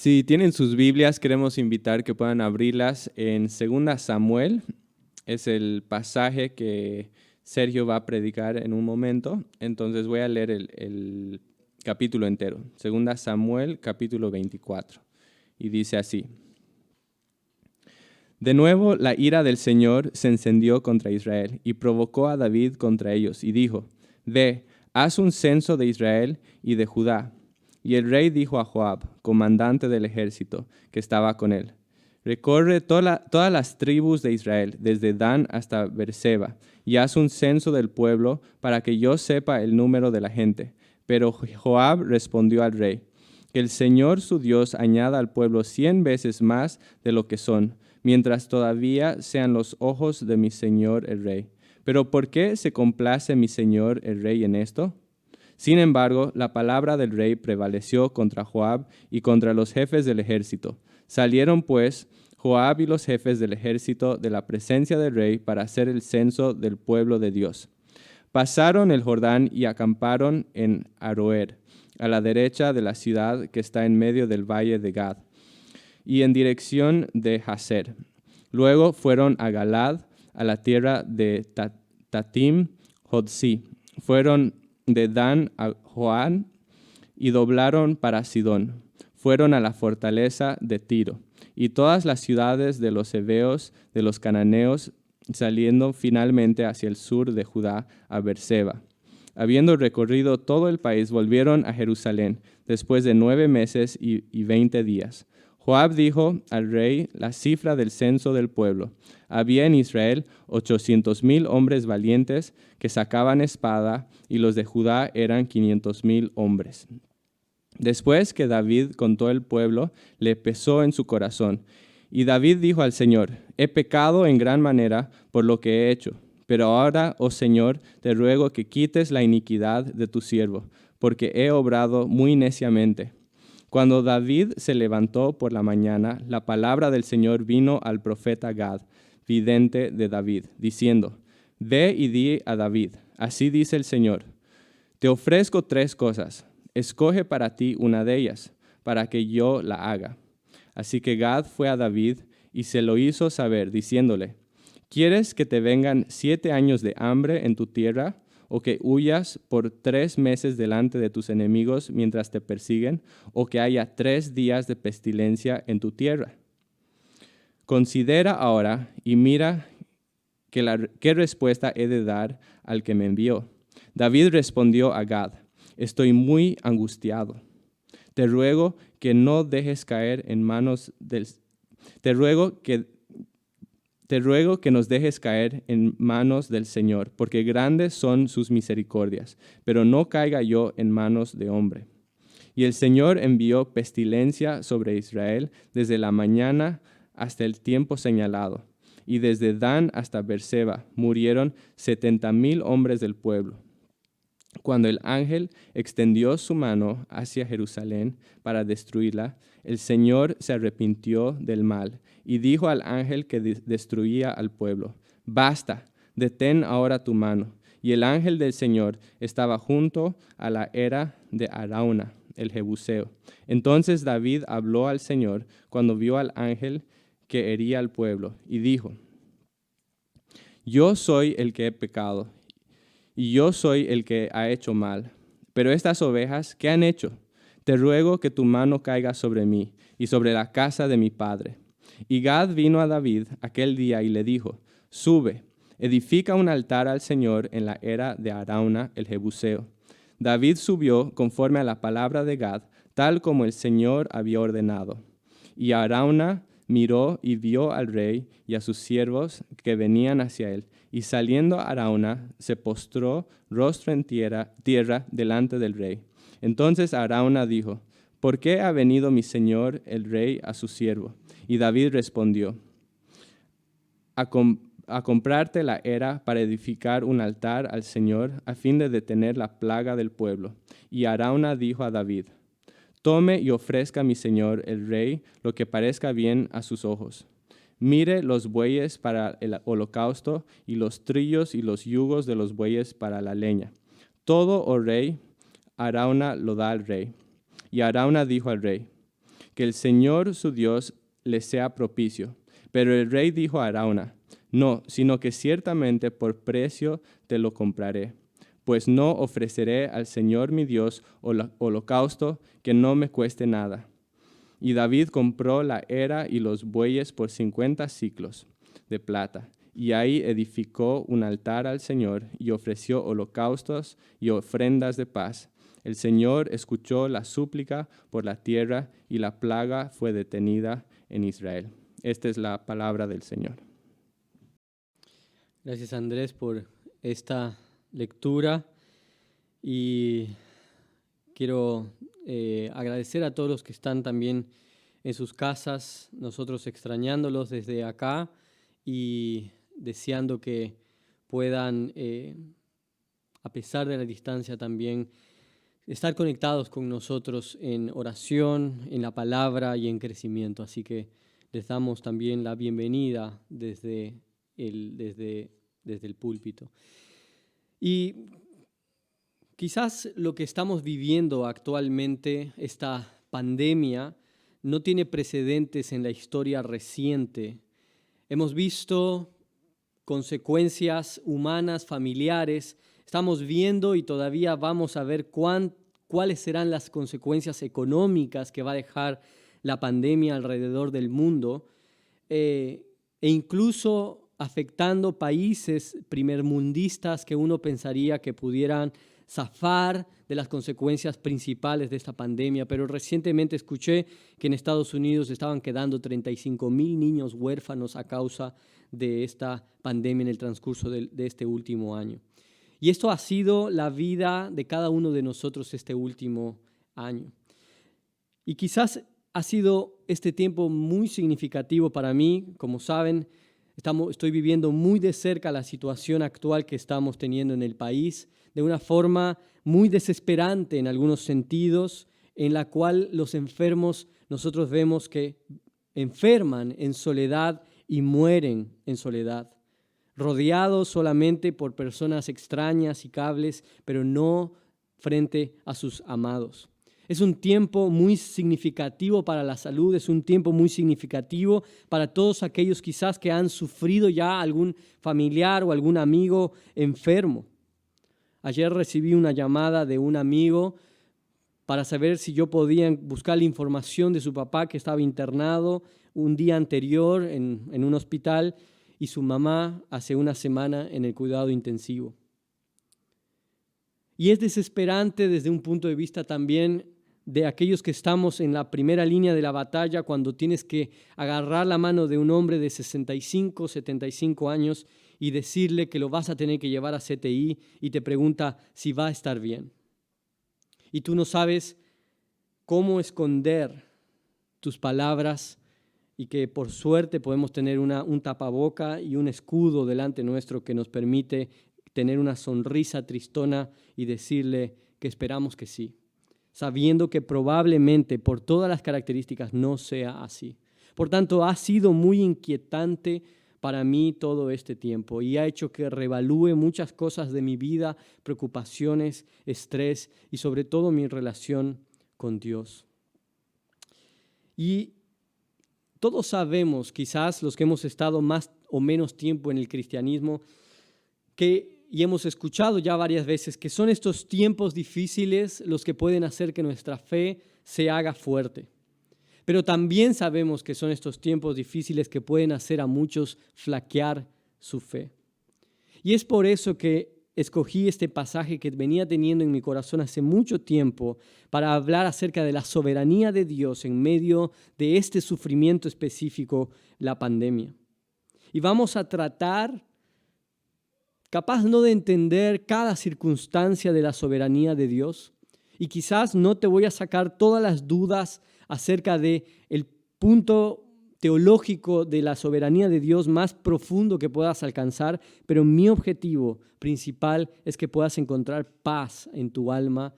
Si tienen sus Biblias, queremos invitar que puedan abrirlas en 2 Samuel. Es el pasaje que Sergio va a predicar en un momento. Entonces voy a leer el capítulo entero. 2 Samuel, capítulo 24. Y dice así. De nuevo la ira del Señor se encendió contra Israel y provocó a David contra ellos y dijo, Ve, haz un censo de Israel y de Judá. Y el rey dijo a Joab, comandante del ejército, que estaba con él, recorre todas las tribus de Israel, desde Dan hasta Beerseba, y haz un censo del pueblo para que yo sepa el número de la gente. Pero Joab respondió al rey, que el Señor su Dios añada al pueblo 100 veces más de lo que son, mientras todavía sean los ojos de mi señor el rey. Pero ¿por qué se complace mi señor el rey en esto? Sin embargo, la palabra del rey prevaleció contra Joab y contra los jefes del ejército. Salieron, pues, Joab y los jefes del ejército de la presencia del rey para hacer el censo del pueblo de Dios. Pasaron el Jordán y acamparon en Aroer, a la derecha de la ciudad que está en medio del valle de Gad, y en dirección de Jazer. Luego fueron a Galad, a la tierra de Tatim, Jodsi. Fueron de Dan a Joán y doblaron para Sidón. Fueron a la fortaleza de Tiro y todas las ciudades de los heveos, de los cananeos, saliendo finalmente hacia el sur de Judá a Beerseba. Habiendo recorrido todo el país, volvieron a Jerusalén después de 9 meses y 20 días. Joab dijo al rey la cifra del censo del pueblo. Había en Israel 800,000 hombres valientes que sacaban espada, y los de Judá eran 500,000 hombres. Después que David contó el pueblo, le pesó en su corazón. Y David dijo al Señor, he pecado en gran manera por lo que he hecho. Pero ahora, oh Señor, te ruego que quites la iniquidad de tu siervo, porque he obrado muy neciamente. Cuando David se levantó por la mañana, la palabra del Señor vino al profeta Gad, vidente de David, diciendo, Ve y di a David, así dice el Señor, te ofrezco 3 cosas, escoge para ti una de ellas, para que yo la haga. Así que Gad fue a David y se lo hizo saber, diciéndole, ¿quieres que te vengan 7 años de hambre en tu tierra, o que huyas por 3 meses delante de tus enemigos mientras te persiguen, o que haya 3 días de pestilencia en tu tierra? Considera ahora y mira qué respuesta he de dar al que me envió. David respondió a Gad, estoy muy angustiado. Te ruego que no dejes caer en manos del... Te ruego que nos dejes caer en manos del Señor, porque grandes son sus misericordias, pero no caiga yo en manos de hombre. Y el Señor envió pestilencia sobre Israel desde la mañana hasta el tiempo señalado, y desde Dan hasta Beerseba murieron 70,000 hombres del pueblo. Cuando el ángel extendió su mano hacia Jerusalén para destruirla, el Señor se arrepintió del mal y dijo al ángel que destruía al pueblo, basta, detén ahora tu mano. Y el ángel del Señor estaba junto a la era de Arauna, el Jebuseo. Entonces David habló al Señor cuando vio al ángel que hería al pueblo y dijo, yo soy el que he pecado y yo soy el que ha hecho mal. Pero estas ovejas, ¿qué han hecho? Te ruego que tu mano caiga sobre mí y sobre la casa de mi padre. Y Gad vino a David aquel día y le dijo, sube, edifica un altar al Señor en la era de Arauna el Jebuseo. David subió conforme a la palabra de Gad, tal como el Señor había ordenado. Y Arauna miró y vio al rey y a sus siervos que venían hacia él. Y saliendo Arauna, se postró rostro en tierra delante del rey. Entonces Arauna dijo, ¿por qué ha venido mi señor el rey a su siervo? Y David respondió, a comprarte la era para edificar un altar al Señor a fin de detener la plaga del pueblo. Y Arauna dijo a David, tome y ofrezca a mi señor el rey lo que parezca bien a sus ojos. Mire los bueyes para el holocausto y los trillos y los yugos de los bueyes para la leña. Todo, oh rey, Arauna lo da al rey. Y Arauna dijo al rey, que el Señor su Dios les sea propicio. Pero el rey dijo a Arauna, no, sino que ciertamente por precio te lo compraré, pues no ofreceré al Señor mi Dios holocausto que no me cueste nada. Y David compró la era y los bueyes por 50 siclos de plata, y ahí edificó un altar al Señor y ofreció holocaustos y ofrendas de paz. El Señor escuchó la súplica por la tierra y la plaga fue detenida en Israel. Esta es la palabra del Señor. Gracias, Andrés, por esta lectura, y quiero agradecer a todos los que están también en sus casas, nosotros extrañándolos desde acá y deseando que puedan, a pesar de la distancia, también estar conectados con nosotros en oración, en la palabra y en crecimiento. Así que les damos también la bienvenida desde el púlpito. Y quizás lo que estamos viviendo actualmente, esta pandemia, no tiene precedentes en la historia reciente. Hemos visto consecuencias humanas, familiares. Estamos viendo y todavía vamos a ver cuáles serán las consecuencias económicas que va a dejar la pandemia alrededor del mundo, e incluso afectando países primermundistas que uno pensaría que pudieran zafar de las consecuencias principales de esta pandemia. Pero recientemente escuché que en Estados Unidos estaban quedando 35,000 niños huérfanos a causa de esta pandemia en el transcurso de este último año. Y esto ha sido la vida de cada uno de nosotros este último año. Y quizás ha sido este tiempo muy significativo para mí. Como saben, estoy viviendo muy de cerca la situación actual que estamos teniendo en el país, de una forma muy desesperante en algunos sentidos, en la cual los enfermos nosotros vemos que enferman en soledad y mueren en soledad, rodeados solamente por personas extrañas y cables, pero no frente a sus amados. Es un tiempo muy significativo para la salud, es un tiempo muy significativo para todos aquellos quizás que han sufrido ya algún familiar o algún amigo enfermo. Ayer recibí una llamada de un amigo para saber si yo podía buscar la información de su papá que estaba internado un día anterior en un hospital y su mamá hace una semana en el cuidado intensivo. Y es desesperante desde un punto de vista también de aquellos que estamos en la primera línea de la batalla, cuando tienes que agarrar la mano de un hombre de 65, 75 años y decirle que lo vas a tener que llevar a CTI y te pregunta si va a estar bien. Y tú no sabes cómo esconder tus palabras, y que por suerte podemos tener un tapaboca y un escudo delante nuestro que nos permite tener una sonrisa tristona y decirle que esperamos que sí, sabiendo que probablemente por todas las características no sea así. Por tanto, ha sido muy inquietante para mí todo este tiempo y ha hecho que reevalúe muchas cosas de mi vida, preocupaciones, estrés y sobre todo mi relación con Dios. Y todos sabemos, quizás los que hemos estado más o menos tiempo en el cristianismo, y hemos escuchado ya varias veces que son estos tiempos difíciles los que pueden hacer que nuestra fe se haga fuerte. Pero también sabemos que son estos tiempos difíciles que pueden hacer a muchos flaquear su fe. Y es por eso que escogí este pasaje que venía teniendo en mi corazón hace mucho tiempo para hablar acerca de la soberanía de Dios en medio de este sufrimiento específico, la pandemia. Y vamos a tratar, capaz no de entender cada circunstancia de la soberanía de Dios, y quizás no te voy a sacar todas las dudas acerca del punto teológico de la soberanía de Dios más profundo que puedas alcanzar, pero mi objetivo principal es que puedas encontrar paz en tu alma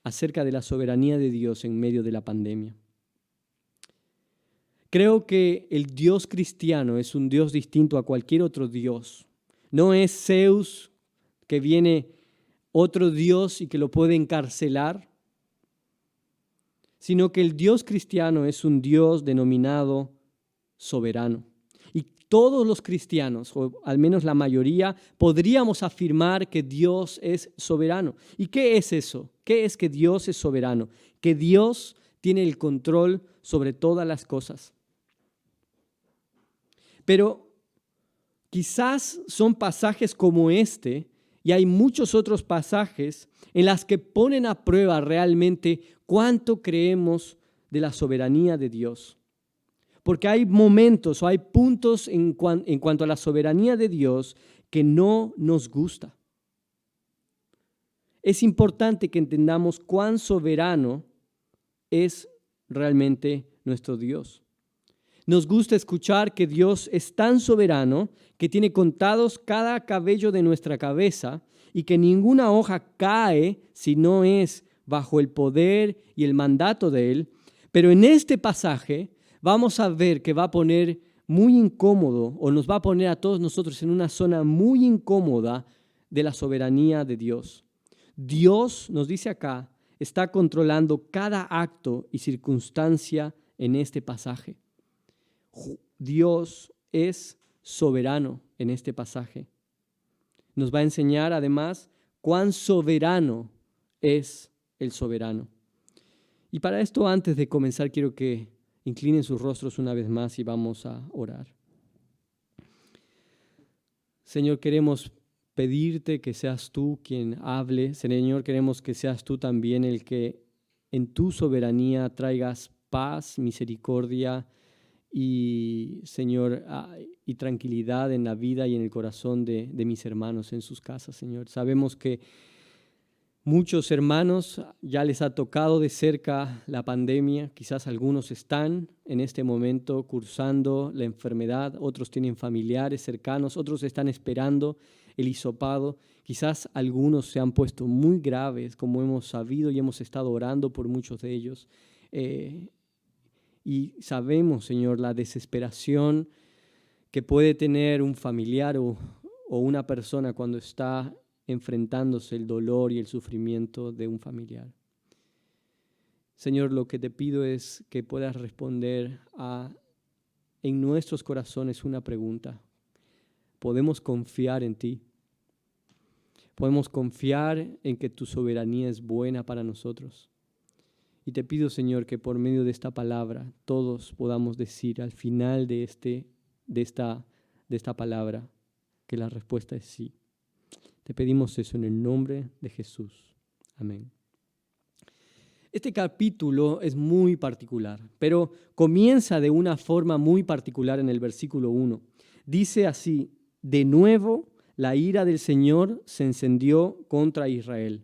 acerca de la soberanía de Dios en medio de la pandemia. Creo que el Dios cristiano es un Dios distinto a cualquier otro Dios. No es Zeus, que viene otro Dios y que lo puede encarcelar, sino que el Dios cristiano es un Dios denominado soberano. Y todos los cristianos, o al menos la mayoría, podríamos afirmar que Dios es soberano. ¿Y qué es eso? ¿Qué es que Dios es soberano? Que Dios tiene el control sobre todas las cosas. Pero quizás son pasajes como este, y hay muchos otros pasajes en las que ponen a prueba realmente cuánto creemos de la soberanía de Dios. Porque hay momentos o hay puntos en cuanto a la soberanía de Dios que no nos gusta. Es importante que entendamos cuán soberano es realmente nuestro Dios. Nos gusta escuchar que Dios es tan soberano que tiene contados cada cabello de nuestra cabeza y que ninguna hoja cae si no es bajo el poder y el mandato de Él. Pero en este pasaje vamos a ver que va a poner muy incómodo, o nos va a poner a todos nosotros en una zona muy incómoda de la soberanía de Dios. Dios, nos dice acá, está controlando cada acto y circunstancia en este pasaje. Dios es soberano en este pasaje. Nos va a enseñar además cuán soberano es el soberano. Y para esto, antes de comenzar, quiero que inclinen sus rostros una vez más y vamos a orar. Señor, queremos pedirte que seas tú quien hable. Señor, queremos que seas tú también el que en tu soberanía traigas paz, misericordia y, Señor, y tranquilidad en la vida y en el corazón de mis hermanos en sus casas, Señor. Sabemos que muchos hermanos ya les ha tocado de cerca la pandemia, quizás algunos están en este momento cursando la enfermedad, otros tienen familiares cercanos, otros están esperando el hisopado, quizás algunos se han puesto muy graves, como hemos sabido y hemos estado orando por muchos de ellos. Y sabemos, Señor, la desesperación que puede tener un familiar o una persona cuando está enfrentándose el dolor y el sufrimiento de un familiar. Señor, lo que te pido es que puedas responder en nuestros corazones una pregunta. ¿Podemos confiar en ti? ¿Podemos confiar en que tu soberanía es buena para nosotros? Y te pido, Señor, que por medio de esta palabra todos podamos decir al final de esta palabra que la respuesta es sí. Te pedimos eso en el nombre de Jesús. Amén. Este capítulo es muy particular, pero comienza de una forma muy particular en el versículo 1. Dice así: de nuevo la ira del Señor se encendió contra Israel.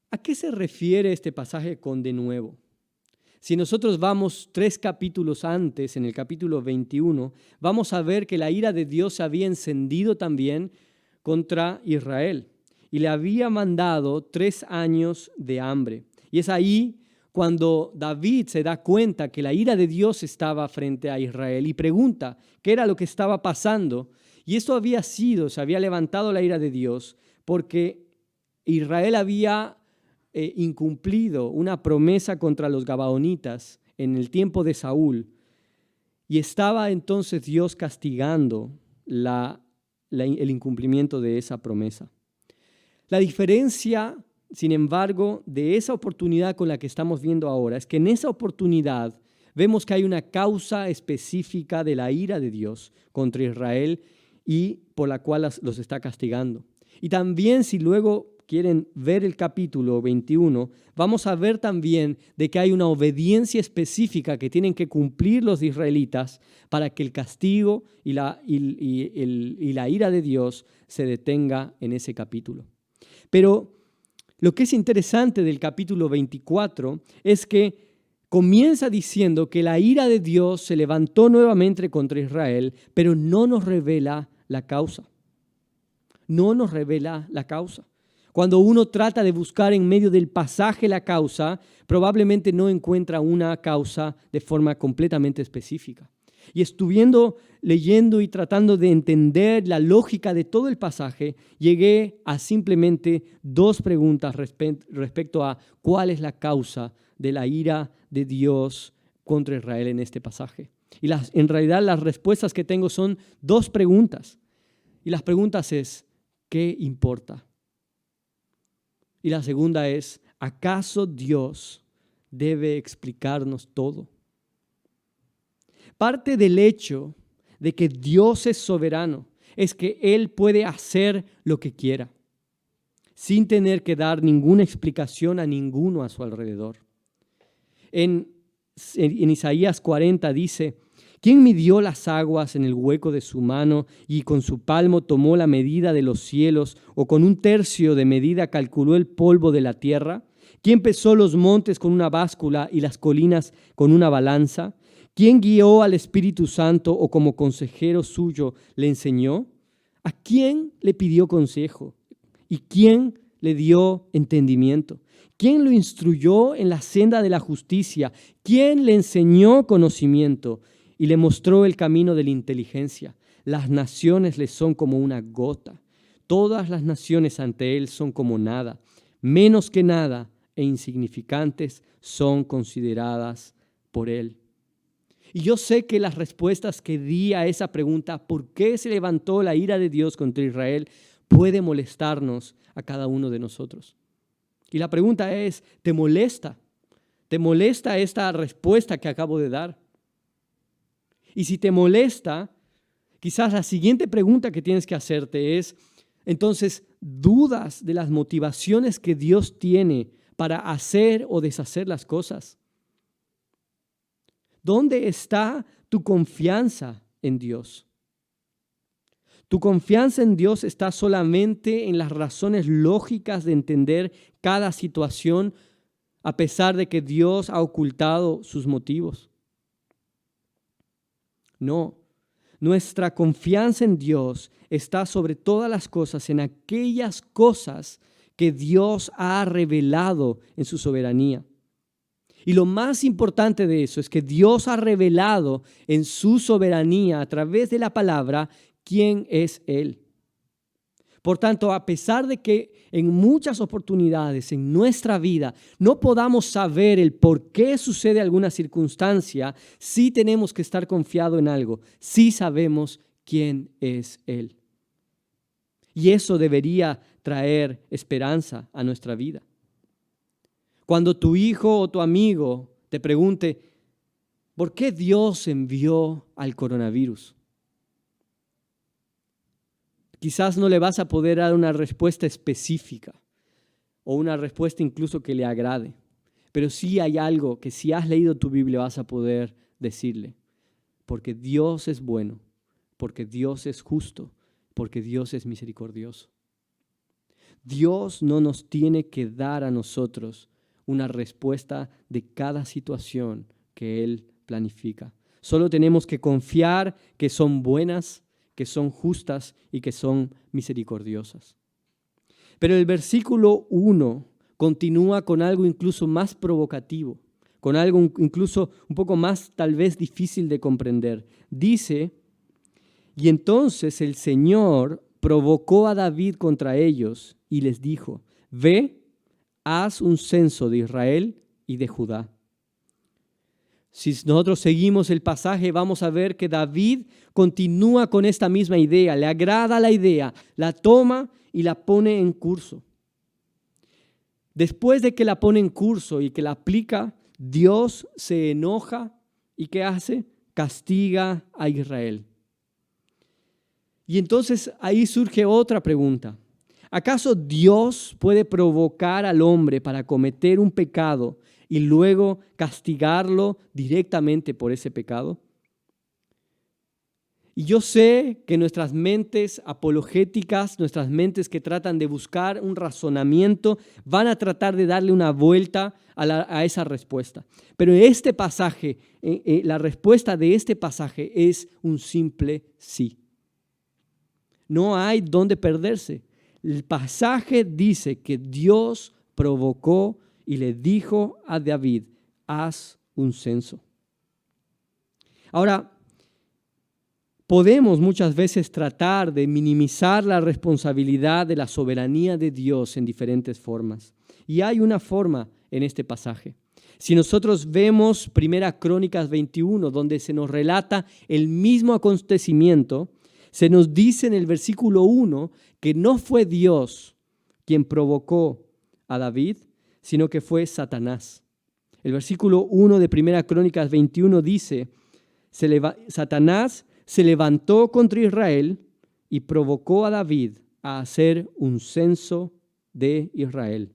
¿A qué se refiere este pasaje con de nuevo? Si nosotros vamos 3 capítulos antes, en el capítulo 21, vamos a ver que la ira de Dios se había encendido también contra Israel y le había mandado 3 años de hambre. Y es ahí cuando David se da cuenta que la ira de Dios estaba frente a Israel y pregunta qué era lo que estaba pasando. Y esto se había levantado la ira de Dios porque Israel había incumplido una promesa contra los gabaonitas en el tiempo de Saúl, y estaba entonces Dios castigando el incumplimiento de esa promesa. La diferencia, sin embargo, de esa oportunidad con la que estamos viendo ahora es que en esa oportunidad vemos que hay una causa específica de la ira de Dios contra Israel y por la cual los está castigando. Y también, si luego quieren ver el capítulo 21, vamos a ver también de que hay una obediencia específica que tienen que cumplir los israelitas para que el castigo y la ira de Dios se detenga en ese capítulo. Pero lo que es interesante del capítulo 24 es que comienza diciendo que la ira de Dios se levantó nuevamente contra Israel, pero no nos revela la causa. No nos revela la causa. Cuando uno trata de buscar en medio del pasaje la causa, probablemente no encuentra una causa de forma completamente específica. Y estuviendo leyendo y tratando de entender la lógica de todo el pasaje, llegué a simplemente dos preguntas respecto a cuál es la causa de la ira de Dios contra Israel en este pasaje. Y en realidad las respuestas que tengo son dos preguntas. Y las preguntas es, ¿qué importa? Y la segunda es, ¿acaso Dios debe explicarnos todo? Parte del hecho de que Dios es soberano es que Él puede hacer lo que quiera, sin tener que dar ninguna explicación a ninguno a su alrededor. En Isaías 40 dice, ¿quién midió las aguas en el hueco de su mano y con su palmo tomó la medida de los cielos o con un tercio de medida calculó el polvo de la tierra? ¿Quién pesó los montes con una báscula y las colinas con una balanza? ¿Quién guió al Espíritu Santo o como consejero suyo le enseñó? ¿A quién le pidió consejo? ¿Y quién le dio entendimiento? ¿Quién lo instruyó en la senda de la justicia? ¿Quién le enseñó conocimiento y le mostró el camino de la inteligencia? Las naciones le son como una gota. Todas las naciones ante él son como nada. Menos que nada e insignificantes son consideradas por él. Y yo sé que las respuestas que di a esa pregunta, ¿por qué se levantó la ira de Dios contra Israel?, puede molestarnos a cada uno de nosotros. Y la pregunta es, ¿te molesta? ¿Te molesta esta respuesta que acabo de dar? Y si te molesta, quizás la siguiente pregunta que tienes que hacerte es, entonces, ¿dudas de las motivaciones que Dios tiene para hacer o deshacer las cosas? ¿Dónde está tu confianza en Dios? ¿Tu confianza en Dios está solamente en las razones lógicas de entender cada situación a pesar de que Dios ha ocultado sus motivos? No, nuestra confianza en Dios está sobre todas las cosas en aquellas cosas que Dios ha revelado en su soberanía. Y lo más importante de eso es que Dios ha revelado en su soberanía a través de la palabra quién es Él. Por tanto, a pesar de que en muchas oportunidades en nuestra vida no podamos saber el por qué sucede alguna circunstancia, sí tenemos que estar confiados en algo, sí sabemos quién es Él. Y eso debería traer esperanza a nuestra vida. Cuando tu hijo o tu amigo te pregunte, ¿por qué Dios envió al coronavirus? Quizás no le vas a poder dar una respuesta específica o una respuesta incluso que le agrade, pero sí hay algo que si has leído tu Biblia vas a poder decirle, porque Dios es bueno, porque Dios es justo, porque Dios es misericordioso. Dios no nos tiene que dar a nosotros una respuesta de cada situación que Él planifica. Solo tenemos que confiar que son buenas, que son justas y que son misericordiosas. Pero el versículo 1 continúa con algo incluso más provocativo, con algo incluso un poco más tal vez difícil de comprender. Dice, y entonces el Señor provocó a David contra ellos y les dijo, ve, haz un censo de Israel y de Judá. Si nosotros seguimos el pasaje, vamos a ver que David continúa con esta misma idea, le agrada la idea, la toma y la pone en curso. Después de que la pone en curso y que la aplica, Dios se enoja y ¿qué hace? Castiga a Israel. Y entonces ahí surge otra pregunta. ¿Acaso Dios puede provocar al hombre para cometer un pecado y luego castigarlo directamente por ese pecado? Y yo sé que nuestras mentes apologéticas, nuestras mentes que tratan de buscar un razonamiento, van a tratar de darle una vuelta a esa respuesta. Pero este pasaje, la respuesta de este pasaje es un simple sí. No hay dónde perderse. El pasaje dice que Dios provocó y le dijo a David, haz un censo. Ahora, podemos muchas veces tratar de minimizar la responsabilidad de la soberanía de Dios en diferentes formas. Y hay una forma en este pasaje. Si nosotros vemos 1 Crónicas 21, donde se nos relata el mismo acontecimiento, se nos dice en el versículo 1 que no fue Dios quien provocó a David, sino que fue Satanás. El versículo 1 de 1 Crónicas 21 dice, Satanás se levantó contra Israel y provocó a David a hacer un censo de Israel.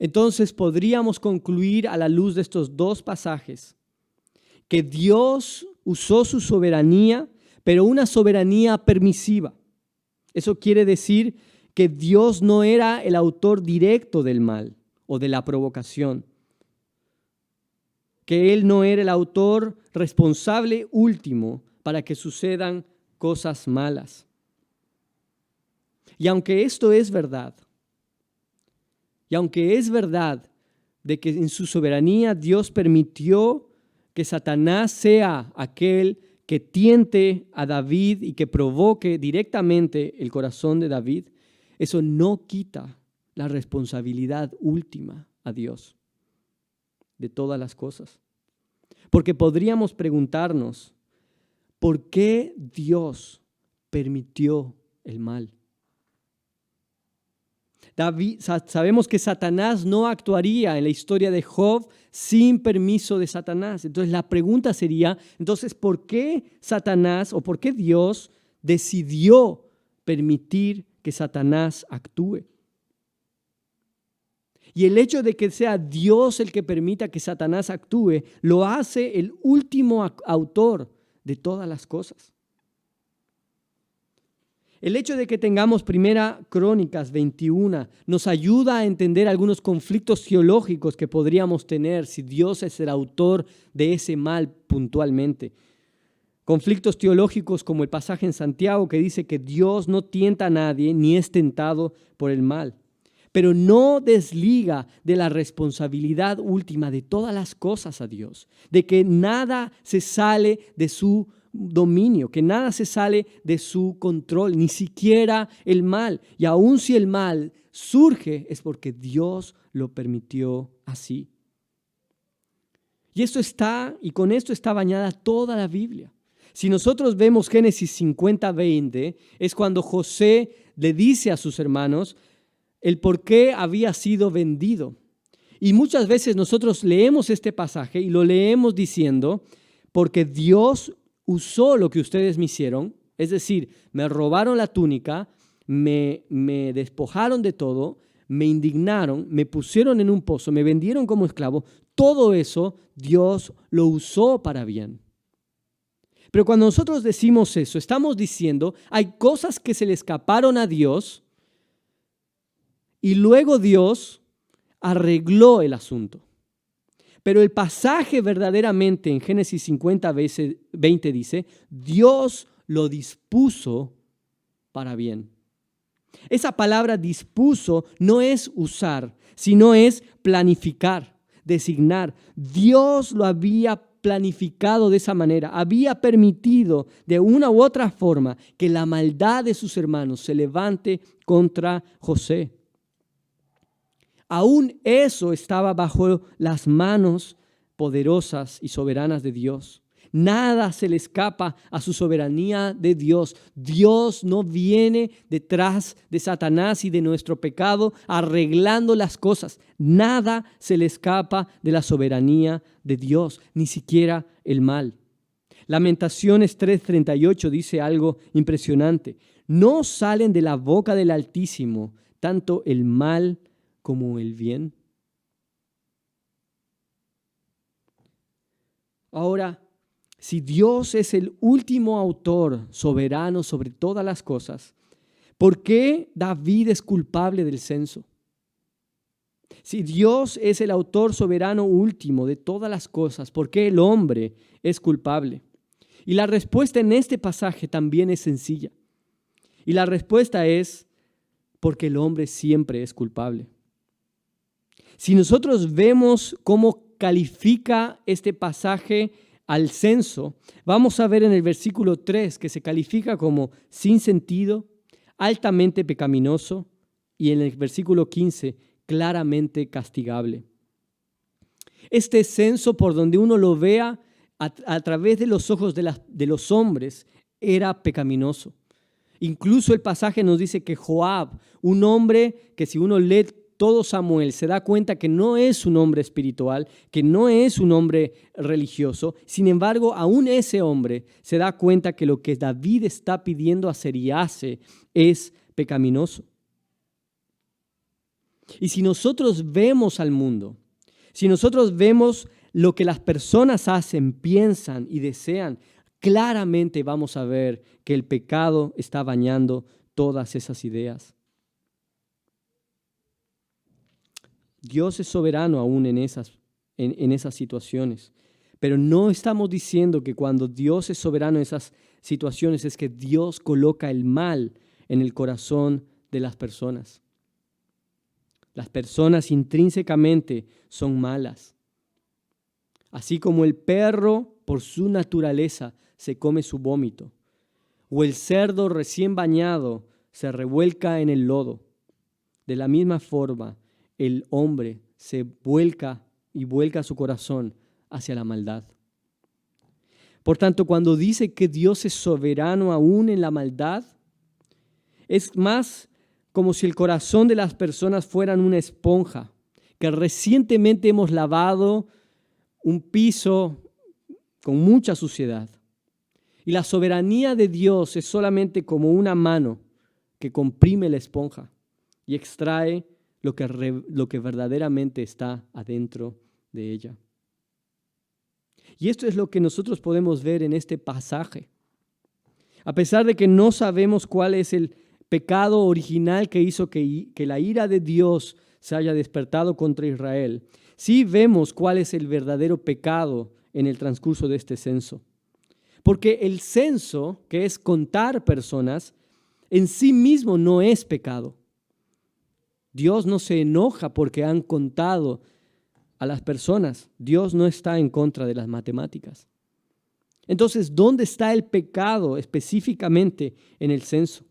Entonces podríamos concluir a la luz de estos dos pasajes que Dios usó su soberanía, pero una soberanía permisiva. Eso quiere decir que Dios no era el autor directo del mal o de la provocación, que Él no era el autor responsable último para que sucedan cosas malas. Y aunque esto es verdad, de que en su soberanía Dios permitió que Satanás sea aquel que tiente a David y que provoque directamente el corazón de David, eso no quita la responsabilidad última a Dios de todas las cosas. Porque podríamos preguntarnos, ¿por qué Dios permitió el mal? Sabemos que Satanás no actuaría en la historia de Job sin permiso de Satanás. Entonces la pregunta sería, entonces, ¿por qué Satanás o por qué Dios decidió permitir que Satanás actúe? Y el hecho de que sea Dios el que permita que Satanás actúe, lo hace el último autor de todas las cosas. El hecho de que tengamos 1 Crónicas 21 nos ayuda a entender algunos conflictos teológicos que podríamos tener si Dios es el autor de ese mal puntualmente. Conflictos teológicos como el pasaje en Santiago que dice que Dios no tienta a nadie ni es tentado por el mal, pero no desliga de la responsabilidad última de todas las cosas a Dios, de que nada se sale de su dominio, que nada se sale de su control, ni siquiera el mal. Y aun si el mal surge, es porque Dios lo permitió así. Y con esto está bañada toda la Biblia. Si nosotros vemos Génesis 50:20, es cuando José le dice a sus hermanos el por qué había sido vendido. Y muchas veces nosotros leemos este pasaje y lo leemos diciendo, porque Dios usó lo que ustedes me hicieron, es decir, me robaron la túnica, me despojaron de todo, me indignaron, me pusieron en un pozo, me vendieron como esclavo. Todo eso Dios lo usó para bien. Pero cuando nosotros decimos eso, estamos diciendo, hay cosas que se le escaparon a Dios y luego Dios arregló el asunto. Pero el pasaje verdaderamente en Génesis 50:20 dice, Dios lo dispuso para bien. Esa palabra dispuso no es usar, sino es planificar, designar. Dios lo había planificado de esa manera, había permitido de una u otra forma que la maldad de sus hermanos se levante contra José. Aún eso estaba bajo las manos poderosas y soberanas de Dios. Nada se le escapa a su soberanía de Dios. Dios no viene detrás de Satanás y de nuestro pecado arreglando las cosas. Nada se le escapa de la soberanía de Dios, ni siquiera el mal. Lamentaciones 3:38 dice algo impresionante. No salen de la boca del Altísimo tanto el mal como el bien. Ahora, si Dios es el último autor soberano sobre todas las cosas, ¿por qué David es culpable del censo? Si Dios es el autor soberano último de todas las cosas, ¿por qué el hombre es culpable? Y la respuesta en este pasaje también es sencilla. Y la respuesta es porque el hombre siempre es culpable. Si nosotros vemos cómo califica este pasaje al censo, vamos a ver en el versículo 3 que se califica como sin sentido, altamente pecaminoso, y en el versículo 15, claramente castigable. Este censo, por donde uno lo vea, a través de los ojos de los hombres, era pecaminoso. Incluso el pasaje nos dice que Joab, un hombre que si uno lee todo Samuel, se da cuenta que no es un hombre espiritual, que no es un hombre religioso. Sin embargo, aún ese hombre se da cuenta que lo que David está pidiendo hacer y hace es pecaminoso. Y si nosotros vemos al mundo, si nosotros vemos lo que las personas hacen, piensan y desean, claramente vamos a ver que el pecado está bañando todas esas ideas. Dios es soberano aún en esas situaciones, pero no estamos diciendo que cuando Dios es soberano en esas situaciones es que Dios coloca el mal en el corazón de las personas. Las personas intrínsecamente son malas. Así como el perro por su naturaleza se come su vómito, o el cerdo recién bañado se revuelca en el lodo, de la misma forma el hombre se vuelca su corazón hacia la maldad. Por tanto, cuando dice que Dios es soberano aún en la maldad, es más como si el corazón de las personas fueran una esponja, que recientemente hemos lavado un piso con mucha suciedad. Y la soberanía de Dios es solamente como una mano que comprime la esponja y extrae lo que verdaderamente está adentro de ella. Y esto es lo que nosotros podemos ver en este pasaje. A pesar de que no sabemos cuál es el pecado original que hizo que la ira de Dios se haya despertado contra Israel, sí vemos cuál es el verdadero pecado en el transcurso de este censo. Porque el censo, que es contar personas, en sí mismo no es pecado. Dios no se enoja porque han contado a las personas. Dios no está en contra de las matemáticas. Entonces, ¿dónde está el pecado específicamente en el censo?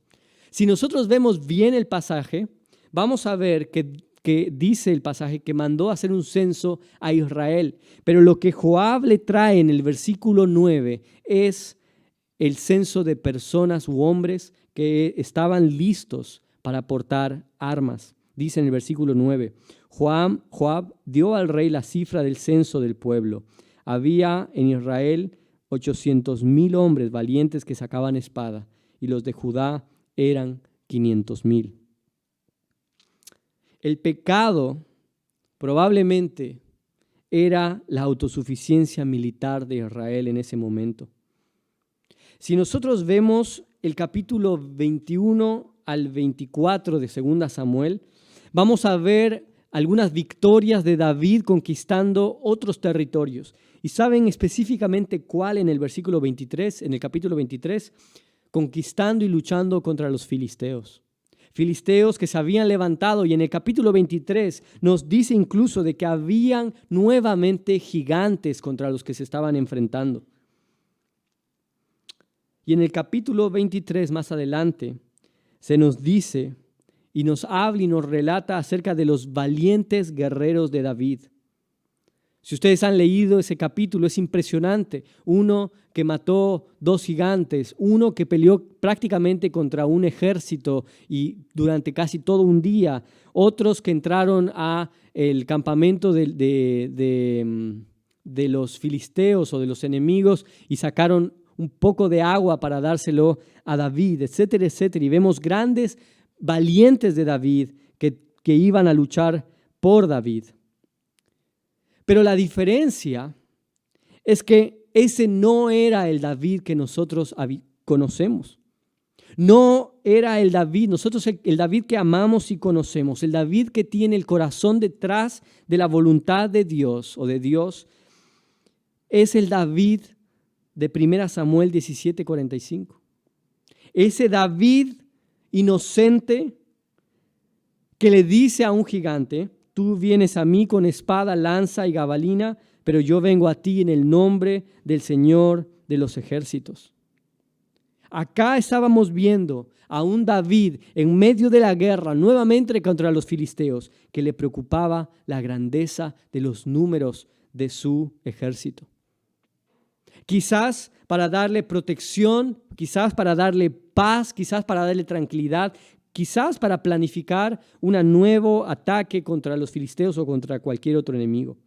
Si nosotros vemos bien el pasaje, vamos a ver que dice el pasaje que mandó a hacer un censo a Israel. Pero lo que Joab le trae en el versículo 9 es el censo de personas u hombres que estaban listos para portar armas. Dice en el versículo 9, Joab dio al rey la cifra del censo del pueblo. Había en Israel 800,000 hombres valientes que sacaban espada, y los de Judá eran 500,000. El pecado probablemente era la autosuficiencia militar de Israel en ese momento. Si nosotros vemos el capítulo 21 al 24 de 2 Samuel, vamos a ver algunas victorias de David conquistando otros territorios. ¿Y saben específicamente cuál en el versículo 23, en el capítulo 23? Conquistando y luchando contra los filisteos. Filisteos que se habían levantado, y en el capítulo 23 nos dice incluso de que habían nuevamente gigantes contra los que se estaban enfrentando. Y en el capítulo 23 más adelante se nos dice y nos habla y nos relata acerca de los valientes guerreros de David. Si ustedes han leído ese capítulo, es impresionante. Uno que mató 2 gigantes, uno que peleó prácticamente contra un ejército y durante casi todo un día, otros que entraron a el campamento de los filisteos o de los enemigos y sacaron un poco de agua para dárselo a David, etcétera, etcétera. Y vemos grandes valientes de David que iban a luchar por David. Pero la diferencia es que ese no era el David que nosotros conocemos. No era el David, nosotros el David que amamos y conocemos, el David que tiene el corazón detrás de la voluntad de Dios o de Dios, es el David de 1 Samuel 17:45. Ese David inocente que le dice a un gigante: tú vienes a mí con espada, lanza y jabalina, pero yo vengo a ti en el nombre del Señor de los ejércitos. Acá estábamos viendo a un David en medio de la guerra nuevamente contra los filisteos, que le preocupaba la grandeza de los números de su ejército. Quizás para darle protección, quizás para darle paz, quizás para darle tranquilidad, quizás para planificar un nuevo ataque contra los filisteos o contra cualquier otro enemigo.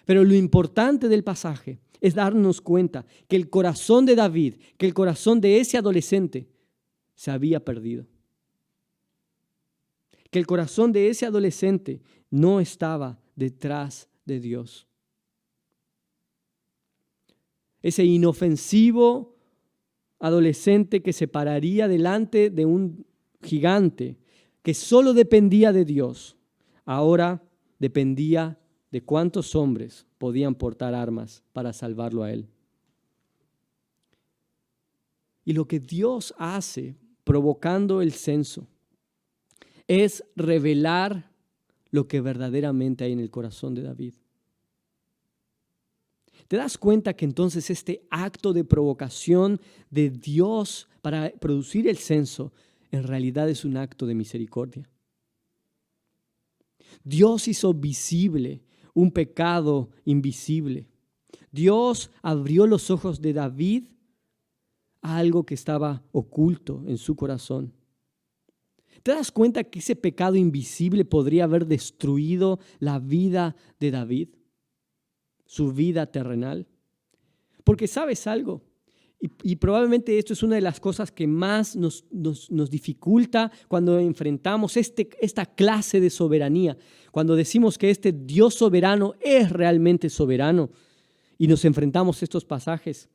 Pero lo importante del pasaje es darnos cuenta que el corazón de David, que el corazón de ese adolescente se había perdido. Que el corazón de ese adolescente no estaba detrás de Dios. Ese inofensivo adolescente que se pararía delante de un gigante que solo dependía de Dios, ahora dependía de cuántos hombres podían portar armas para salvarlo a él. Y lo que Dios hace provocando el censo es revelar lo que verdaderamente hay en el corazón de David. ¿Te das cuenta que entonces este acto de provocación de Dios para producir el censo en realidad es un acto de misericordia? Dios hizo visible un pecado invisible. Dios abrió los ojos de David a algo que estaba oculto en su corazón. ¿Te das cuenta que ese pecado invisible podría haber destruido la vida de David? Su vida terrenal. Porque ¿sabes algo? Y probablemente esto es una de las cosas que más nos dificulta cuando enfrentamos esta clase de soberanía. Cuando decimos que este Dios soberano es realmente soberano y nos enfrentamos a estos pasajes.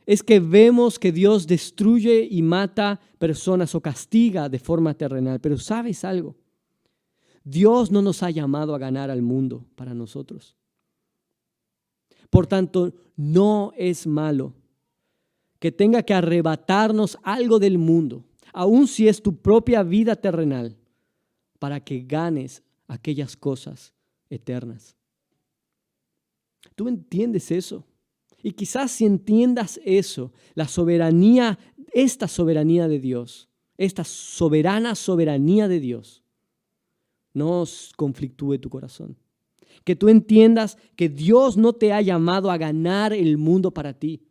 Es que vemos que Dios destruye y mata personas o castiga de forma terrenal. Pero ¿sabes algo? Dios no nos ha llamado a ganar al mundo para nosotros. Por tanto, no es malo que tenga que arrebatarnos algo del mundo, aun si es tu propia vida terrenal, para que ganes aquellas cosas eternas. ¿Tú entiendes eso? Y quizás si entiendas eso, la soberanía, esta soberanía de Dios, esta soberana soberanía de Dios, no conflictúe tu corazón. Que tú entiendas que Dios no te ha llamado a ganar el mundo para ti,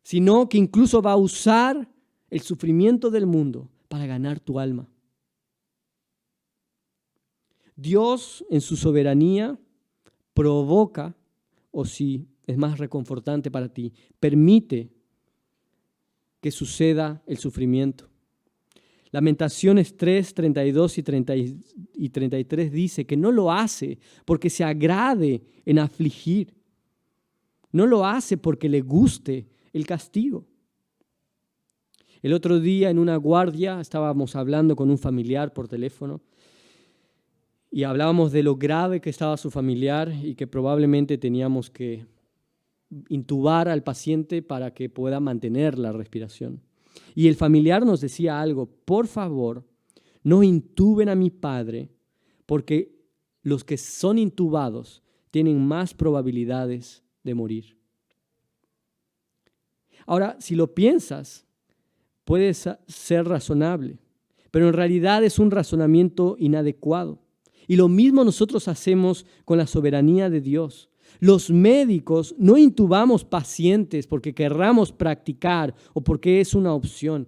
sino que incluso va a usar el sufrimiento del mundo para ganar tu alma. Dios en su soberanía provoca, o si es más reconfortante para ti, permite que suceda el sufrimiento. Lamentaciones 3, 32 y 33 dice que no lo hace porque se agrade en afligir. No lo hace porque le guste el castigo. El otro día en una guardia estábamos hablando con un familiar por teléfono y hablábamos de lo grave que estaba su familiar y que probablemente teníamos que intubar al paciente para que pueda mantener la respiración. Y el familiar nos decía algo: por favor, no intuben a mi padre, porque los que son intubados tienen más probabilidades de morir. Ahora, si lo piensas, puede ser razonable, pero en realidad es un razonamiento inadecuado. Y lo mismo nosotros hacemos con la soberanía de Dios. Los médicos no intubamos pacientes porque querramos practicar o porque es una opción.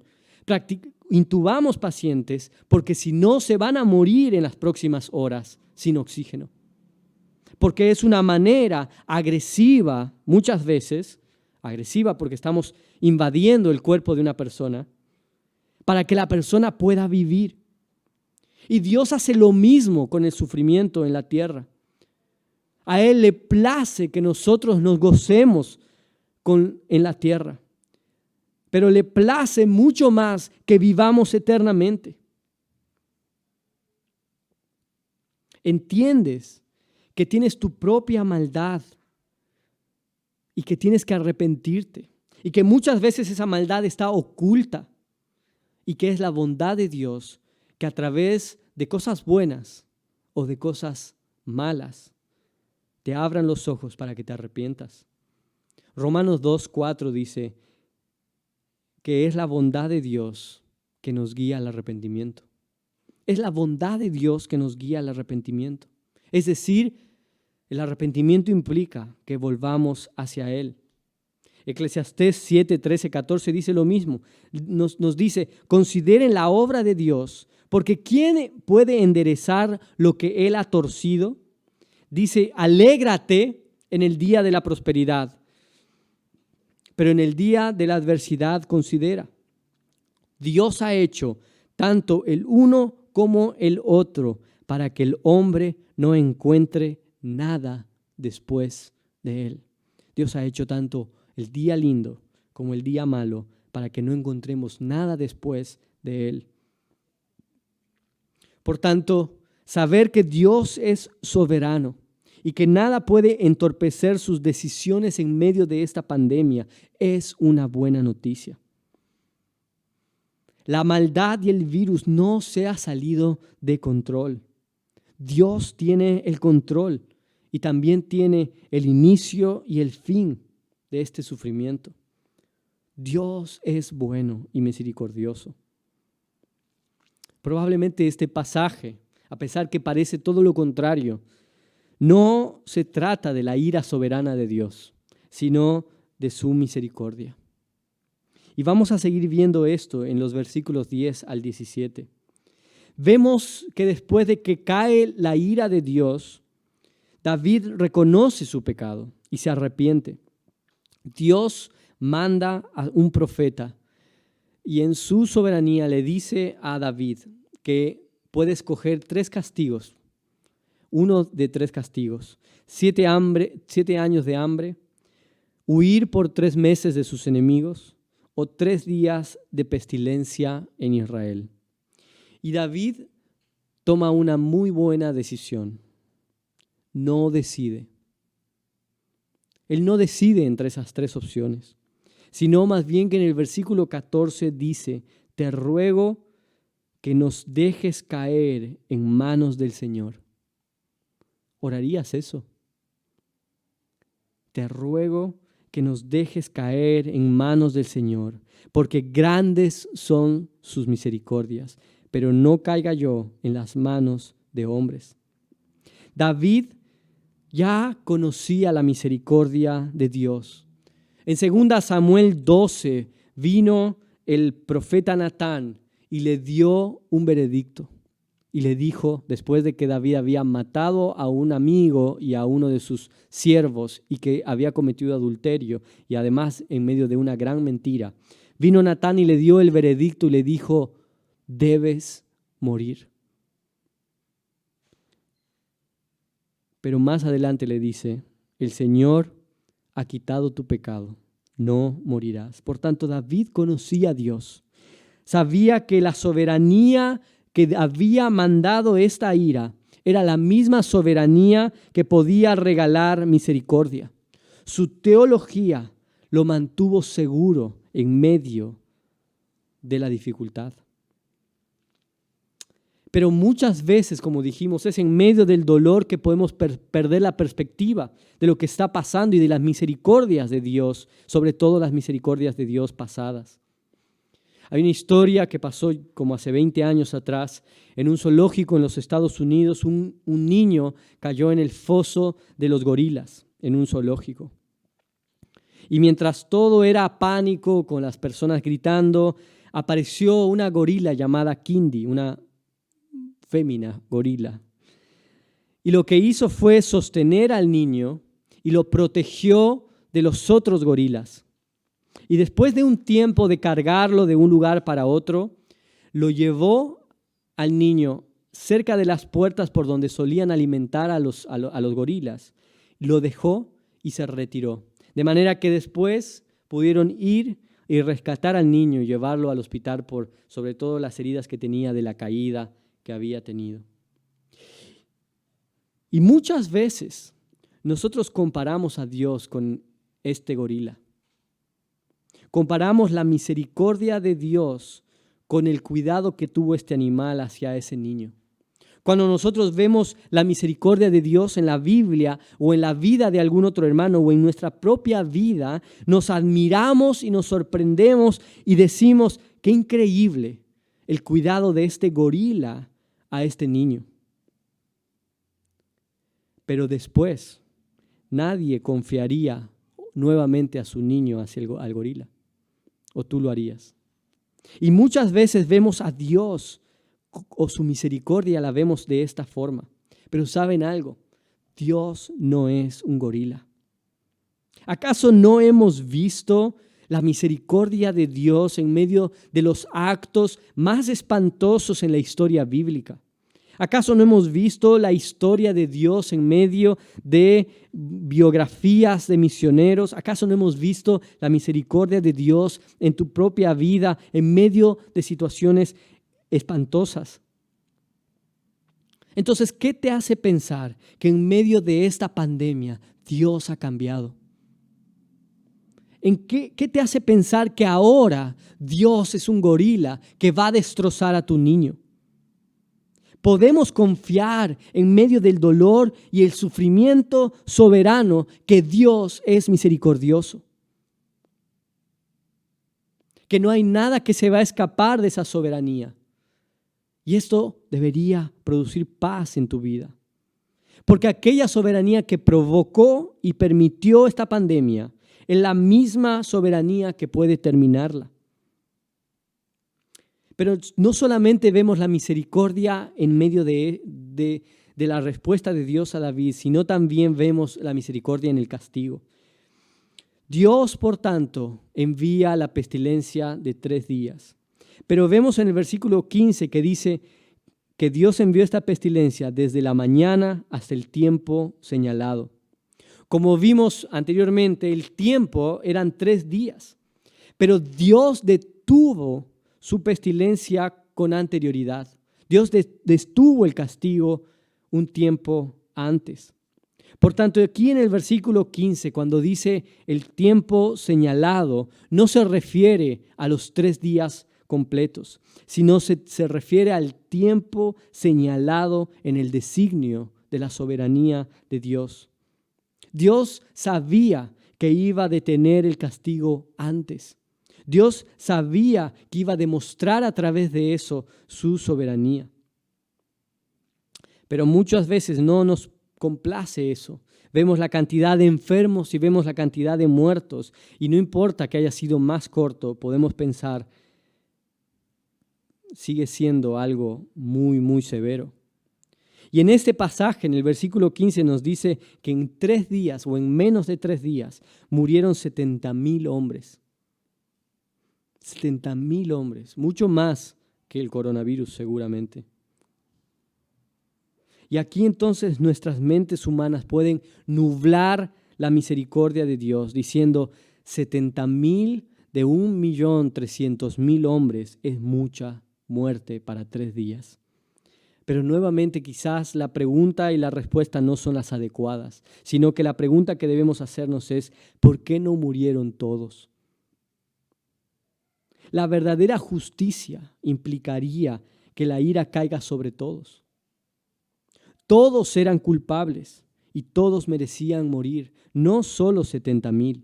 Intubamos pacientes porque si no se van a morir en las próximas horas sin oxígeno. Porque es una manera agresiva, muchas veces, agresiva porque estamos invadiendo el cuerpo de una persona, para que la persona pueda vivir. Y Dios hace lo mismo con el sufrimiento en la tierra. A Él le place que nosotros nos gocemos en la tierra, pero le place mucho más que vivamos eternamente. ¿Entiendes que tienes tu propia maldad y que tienes que arrepentirte? Y que muchas veces esa maldad está oculta y que es la bondad de Dios que a través de cosas buenas o de cosas malas te abran los ojos para que te arrepientas. Romanos 2:4 dice que es la bondad de Dios que nos guía al arrepentimiento. Es la bondad de Dios que nos guía al arrepentimiento. Es decir, el arrepentimiento implica que volvamos hacia Él. Eclesiastés 7, 13, 14 dice lo mismo. Nos dice, consideren la obra de Dios, porque ¿quién puede enderezar lo que Él ha torcido? Dice, alégrate en el día de la prosperidad, pero en el día de la adversidad considera. Dios ha hecho tanto el uno como el otro para que el hombre no encuentre nada después de él. Dios ha hecho tanto el día lindo como el día malo para que no encontremos nada después de él. Por tanto, saber que Dios es soberano y que nada puede entorpecer sus decisiones en medio de esta pandemia es una buena noticia. La maldad y el virus no se ha salido de control. Dios tiene el control y también tiene el inicio y el fin de este sufrimiento. Dios es bueno y misericordioso. Probablemente este pasaje, a pesar que parece todo lo contrario, no se trata de la ira soberana de Dios, sino de su misericordia. Y vamos a seguir viendo esto en los versículos 10 al 17. Vemos que después de que cae la ira de Dios, David reconoce su pecado y se arrepiente. Dios manda a un profeta y en su soberanía le dice a David que puede escoger 3 castigos, uno de 3 castigos: 7 años de hambre, huir por 3 meses de sus enemigos o 3 días de pestilencia en Israel. Y David toma una muy buena decisión. No decide. Él no decide entre esas 3 opciones, sino más bien que en el versículo 14 dice, te ruego que nos dejes caer en manos del Señor. ¿Orarías eso? Te ruego que nos dejes caer en manos del Señor, porque grandes son sus misericordias, pero no caiga yo en las manos de hombres. David ya conocía la misericordia de Dios. En 2 Samuel 12 vino el profeta Natán y le dio un veredicto. Y le dijo, después de que David había matado a un amigo y a uno de sus siervos y que había cometido adulterio y además en medio de una gran mentira, vino Natán y le dio el veredicto y le dijo, debes morir. Pero más adelante le dice, el Señor ha quitado tu pecado, no morirás. Por tanto, David conocía a Dios, sabía que la soberanía que había mandado esta ira era la misma soberanía que podía regalar misericordia. Su teología lo mantuvo seguro en medio de la dificultad. Pero muchas veces, como dijimos, es en medio del dolor que podemos perder la perspectiva de lo que está pasando y de las misericordias de Dios, sobre todo las misericordias de Dios pasadas. Hay una historia que pasó como hace 20 años atrás en un zoológico en los Estados Unidos. Un niño cayó en el foso de los gorilas en un zoológico. Y mientras todo era pánico, con las personas gritando, apareció una gorila llamada Kindy, una fémina gorila. Y lo que hizo fue sostener al niño y lo protegió de los otros gorilas. Y después de un tiempo de cargarlo de un lugar para otro, lo llevó al niño cerca de las puertas por donde solían alimentar a los gorilas. Lo dejó y se retiró. De manera que después pudieron ir y rescatar al niño y llevarlo al hospital por sobre todo las heridas que tenía de la caída que había tenido. Y muchas veces nosotros comparamos a Dios con este gorila. Comparamos la misericordia de Dios con el cuidado que tuvo este animal hacia ese niño. Cuando nosotros vemos la misericordia de Dios en la Biblia o en la vida de algún otro hermano o en nuestra propia vida, nos admiramos y nos sorprendemos y decimos, qué increíble el cuidado de este gorila a este niño. Pero después, nadie confiaría nuevamente a su niño hacia al gorila. ¿O tú lo harías? Y muchas veces vemos a Dios o su misericordia la vemos de esta forma. Pero ¿saben algo? Dios no es un gorila. ¿Acaso no hemos visto la misericordia de Dios en medio de los actos más espantosos en la historia bíblica? ¿Acaso no hemos visto la historia de Dios en medio de biografías de misioneros? ¿Acaso no hemos visto la misericordia de Dios en tu propia vida en medio de situaciones espantosas? Entonces, ¿qué te hace pensar que en medio de esta pandemia Dios ha cambiado? ¿Qué te hace pensar que ahora Dios es un gorila que va a destrozar a tu niño? Podemos confiar en medio del dolor y el sufrimiento soberano que Dios es misericordioso. Que no hay nada que se va a escapar de esa soberanía. Y esto debería producir paz en tu vida. Porque aquella soberanía que provocó y permitió esta pandemia es la misma soberanía que puede terminarla. Pero no solamente vemos la misericordia en medio de la respuesta de Dios a David, sino también vemos la misericordia en el castigo. Dios, por tanto, envía la pestilencia de 3 días. Pero vemos en el versículo 15 que dice que Dios envió esta pestilencia desde la mañana hasta el tiempo señalado. Como vimos anteriormente, el tiempo eran 3 días, pero Dios detuvo su pestilencia con anterioridad. Dios detuvo el castigo un tiempo antes. Por tanto, aquí en el versículo 15, cuando dice el tiempo señalado, no se refiere a los 3 días completos, sino se refiere al tiempo señalado en el designio de la soberanía de Dios. Dios sabía que iba a detener el castigo antes. Dios sabía que iba a demostrar a través de eso su soberanía. Pero muchas veces no nos complace eso. Vemos la cantidad de enfermos y vemos la cantidad de muertos. Y no importa que haya sido más corto, podemos pensar, sigue siendo algo muy, muy severo. Y en este pasaje, en el versículo 15, nos dice que en 3 días o en menos de 3 días murieron 70,000 hombres. 70,000 hombres, mucho más que el coronavirus seguramente. Y aquí entonces nuestras mentes humanas pueden nublar la misericordia de Dios diciendo 70,000 de 1,300,000 hombres es mucha muerte para 3 días. Pero nuevamente quizás la pregunta y la respuesta no son las adecuadas, sino que la pregunta que debemos hacernos es ¿por qué no murieron todos? La verdadera justicia implicaría que la ira caiga sobre todos. Todos eran culpables y todos merecían morir, no solo 70,000.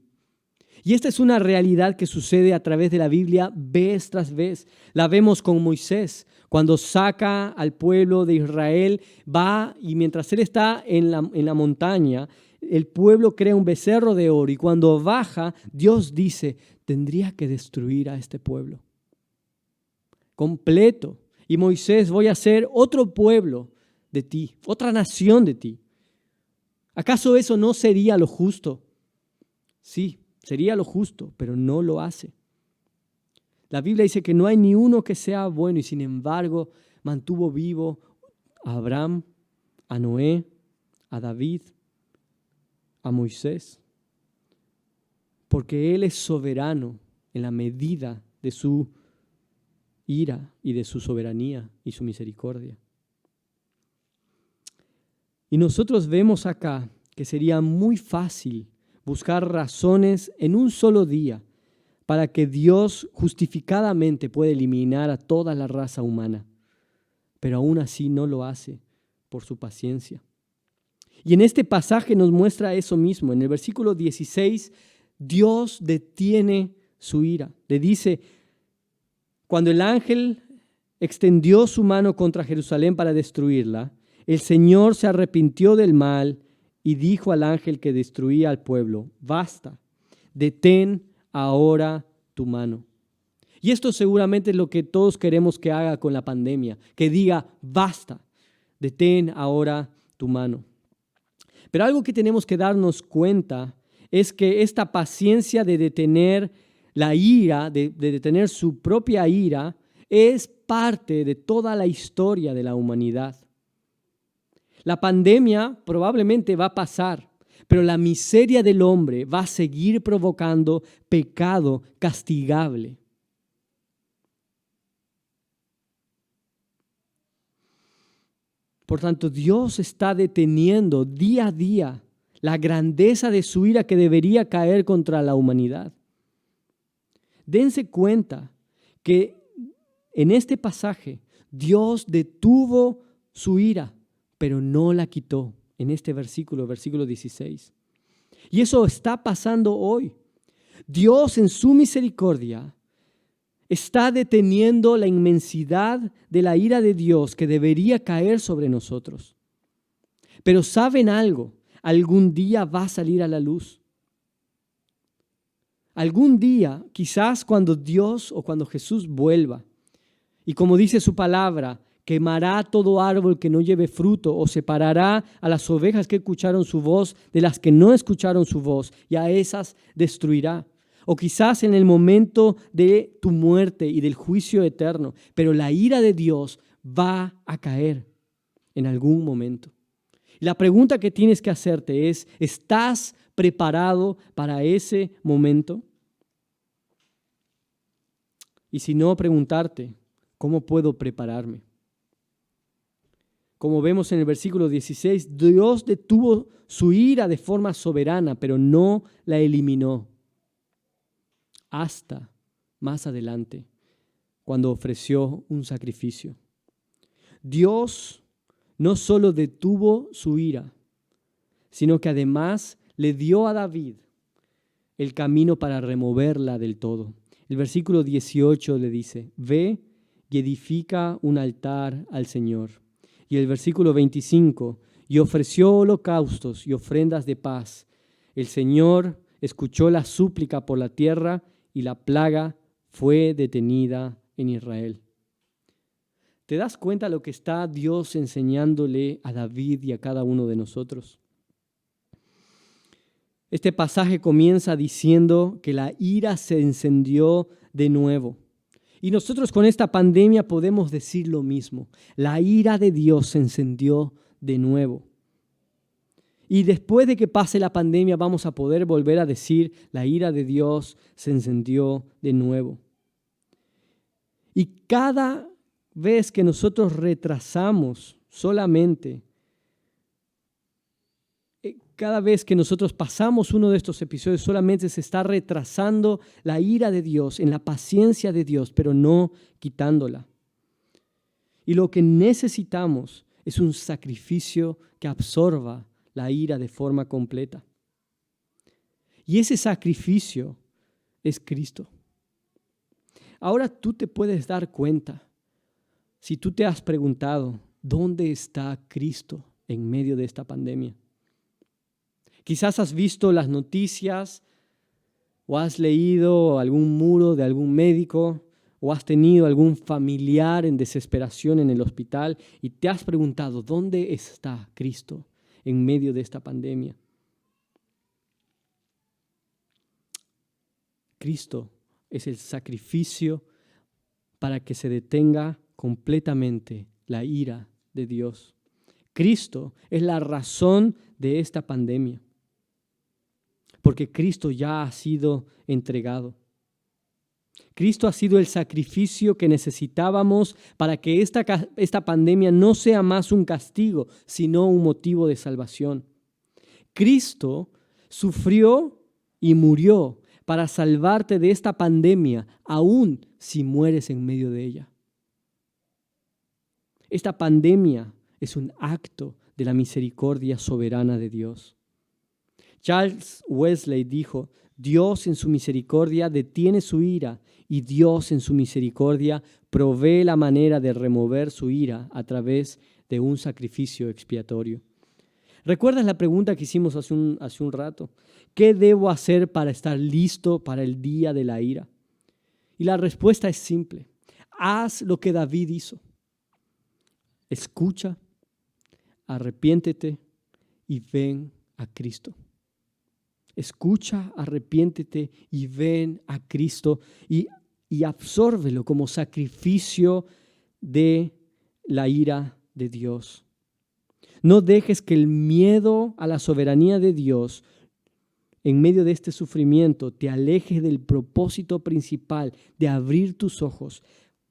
Y esta es una realidad que sucede a través de la Biblia vez tras vez. La vemos con Moisés, cuando saca al pueblo de Israel, va y mientras él está en la montaña, el pueblo crea un becerro de oro y cuando baja, Dios dice, tendría que destruir a este pueblo completo. Y Moisés, voy a hacer otro pueblo de ti, otra nación de ti. ¿Acaso eso no sería lo justo? Sí, sería lo justo, pero no lo hace. La Biblia dice que no hay ni uno que sea bueno y sin embargo mantuvo vivo a Abraham, a Noé, a David, a Moisés. Porque Él es soberano en la medida de su ira y de su soberanía y su misericordia. Y nosotros vemos acá que sería muy fácil buscar razones en un solo día para que Dios justificadamente pueda eliminar a toda la raza humana. Pero aún así no lo hace, por su paciencia. Y en este pasaje nos muestra eso mismo. En el versículo 16, Dios detiene su ira. Le dice, cuando el ángel extendió su mano contra Jerusalén para destruirla, el Señor se arrepintió del mal y dijo al ángel que destruía al pueblo, basta, detén ahora tu mano. Y esto seguramente es lo que todos queremos que haga con la pandemia, que diga, basta, detén ahora tu mano. Pero algo que tenemos que darnos cuenta es que esta paciencia de detener la ira, de detener su propia ira, es parte de toda la historia de la humanidad. La pandemia probablemente va a pasar, pero la miseria del hombre va a seguir provocando pecado castigable. Por tanto, Dios está deteniendo día a día la grandeza de su ira que debería caer contra la humanidad. Dense cuenta que en este pasaje Dios detuvo su ira, pero no la quitó. En este versículo 16. Y eso está pasando hoy. Dios en su misericordia está deteniendo la inmensidad de la ira de Dios que debería caer sobre nosotros. Pero ¿saben algo? Algún día va a salir a la luz. Algún día, quizás cuando Dios o cuando Jesús vuelva, y como dice su palabra, quemará todo árbol que no lleve fruto o separará a las ovejas que escucharon su voz de las que no escucharon su voz, y a esas destruirá. O quizás en el momento de tu muerte y del juicio eterno, pero la ira de Dios va a caer en algún momento. La pregunta que tienes que hacerte es, ¿estás preparado para ese momento? Y si no, preguntarte, ¿cómo puedo prepararme? Como vemos en el versículo 16, Dios detuvo su ira de forma soberana, pero no la eliminó. Hasta más adelante, cuando ofreció un sacrificio. Dios no solo detuvo su ira, sino que además le dio a David el camino para removerla del todo. El versículo 18 le dice, ve y edifica un altar al Señor. Y el versículo 25, y ofreció holocaustos y ofrendas de paz. El Señor escuchó la súplica por la tierra y la plaga fue detenida en Israel. ¿Te das cuenta lo que está Dios enseñándole a David y a cada uno de nosotros? Este pasaje comienza diciendo que la ira se encendió de nuevo. Y nosotros con esta pandemia podemos decir lo mismo. La ira de Dios se encendió de nuevo. Y después de que pase la pandemia vamos a poder volver a decir, la ira de Dios se encendió de nuevo. Y cada vez que nosotros retrasamos solamente, cada vez que nosotros pasamos uno de estos episodios, solamente se está retrasando la ira de Dios en la paciencia de Dios, pero no quitándola. Y lo que necesitamos es un sacrificio que absorba la ira de forma completa. Y ese sacrificio es Cristo. Ahora tú te puedes dar cuenta, si tú te has preguntado, ¿dónde está Cristo en medio de esta pandemia? Quizás has visto las noticias o has leído algún muro de algún médico o has tenido algún familiar en desesperación en el hospital y te has preguntado, ¿dónde está Cristo en medio de esta pandemia? Cristo es el sacrificio para que se detenga completamente la ira de Dios. Cristo es la razón de esta pandemia, porque Cristo ya ha sido entregado. Cristo ha sido el sacrificio que necesitábamos para que esta pandemia no sea más un castigo, sino un motivo de salvación. Cristo sufrió y murió para salvarte de esta pandemia, aun si mueres en medio de ella. Esta pandemia es un acto de la misericordia soberana de Dios. Charles Wesley dijo: Dios en su misericordia detiene su ira y Dios en su misericordia provee la manera de remover su ira a través de un sacrificio expiatorio. ¿Recuerdas la pregunta que hicimos hace un rato? ¿Qué debo hacer para estar listo para el día de la ira? Y la respuesta es simple. Haz lo que David hizo. Escucha, arrepiéntete y ven a Cristo. Escucha, arrepiéntete y ven a Cristo y absórbelo como sacrificio de la ira de Dios. No dejes que el miedo a la soberanía de Dios en medio de este sufrimiento te aleje del propósito principal de abrir tus ojos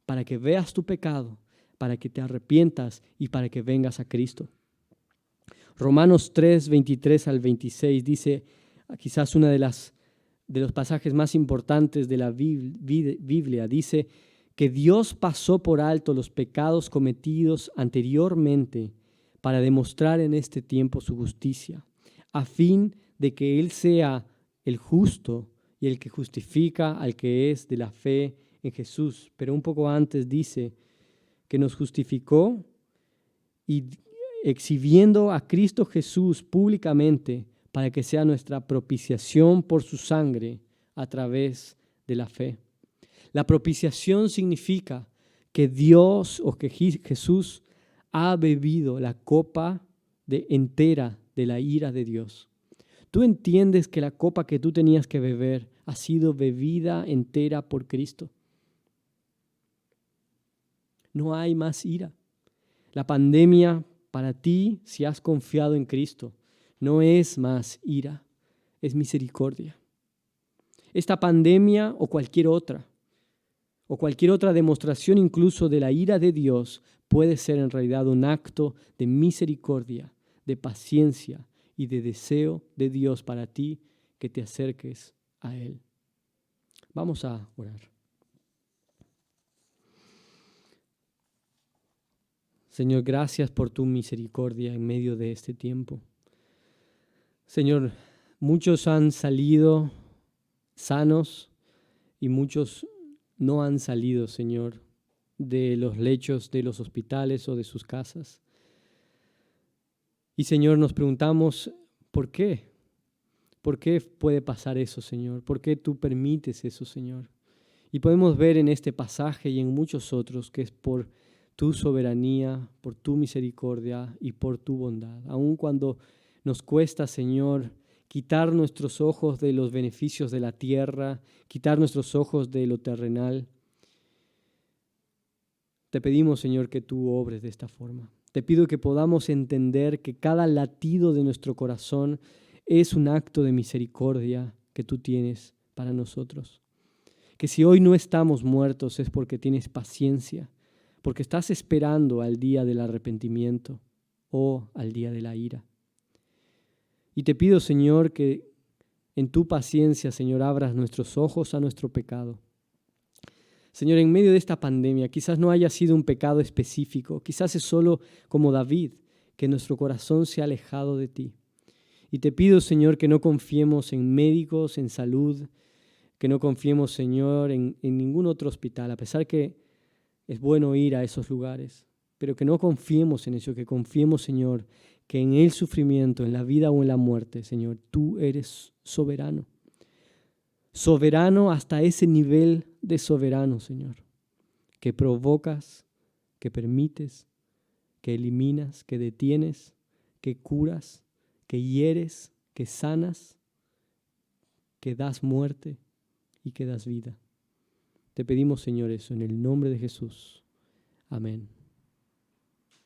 para que veas tu pecado, para que te arrepientas y para que vengas a Cristo. Romanos 3, 23 al 26 dice, quizás uno de los pasajes más importantes de la Biblia, dice que Dios pasó por alto los pecados cometidos anteriormente para demostrar en este tiempo su justicia, a fin de que Él sea el justo y el que justifica al que es de la fe en Jesús. Pero un poco antes dice que nos justificó y exhibiendo a Cristo Jesús públicamente para que sea nuestra propiciación por su sangre a través de la fe. La propiciación significa que Dios o que Jesús ha bebido la copa entera de la ira de Dios. ¿Tú entiendes que la copa que tú tenías que beber ha sido bebida entera por Cristo? No hay más ira. La pandemia para ti, si has confiado en Cristo, no es más ira, es misericordia. Esta pandemia o cualquier otra demostración incluso de la ira de Dios puede ser en realidad un acto de misericordia, de paciencia y de deseo de Dios para ti que te acerques a Él. Vamos a orar. Señor, gracias por tu misericordia en medio de este tiempo. Señor, muchos han salido sanos y muchos no han salido, Señor, de los lechos de los hospitales o de sus casas. Y, Señor, nos preguntamos, ¿por qué? ¿Por qué puede pasar eso, Señor? ¿Por qué tú permites eso, Señor? Y podemos ver en este pasaje y en muchos otros que es por tu soberanía, por tu misericordia y por tu bondad. Aun cuando nos cuesta, Señor, quitar nuestros ojos de los beneficios de la tierra, quitar nuestros ojos de lo terrenal, te pedimos, Señor, que tú obres de esta forma. Te pido que podamos entender que cada latido de nuestro corazón es un acto de misericordia que tú tienes para nosotros. Que si hoy no estamos muertos es porque tienes paciencia, porque estás esperando al día del arrepentimiento o al día de la ira. Y te pido, Señor, que en tu paciencia, Señor, abras nuestros ojos a nuestro pecado. Señor, en medio de esta pandemia, quizás no haya sido un pecado específico, quizás es solo como David, que nuestro corazón se ha alejado de ti. Y te pido, Señor, que no confiemos en médicos, en salud, que no confiemos, Señor, en ningún otro hospital, a pesar que es bueno ir a esos lugares, pero que no confiemos en eso, que confiemos, Señor, que en el sufrimiento, en la vida o en la muerte, Señor, tú eres soberano. Soberano hasta ese nivel de soberano, Señor, que provocas, que permites, que eliminas, que detienes, que curas, que hieres, que sanas, que das muerte y que das vida. Te pedimos, Señor, eso en el nombre de Jesús. Amén.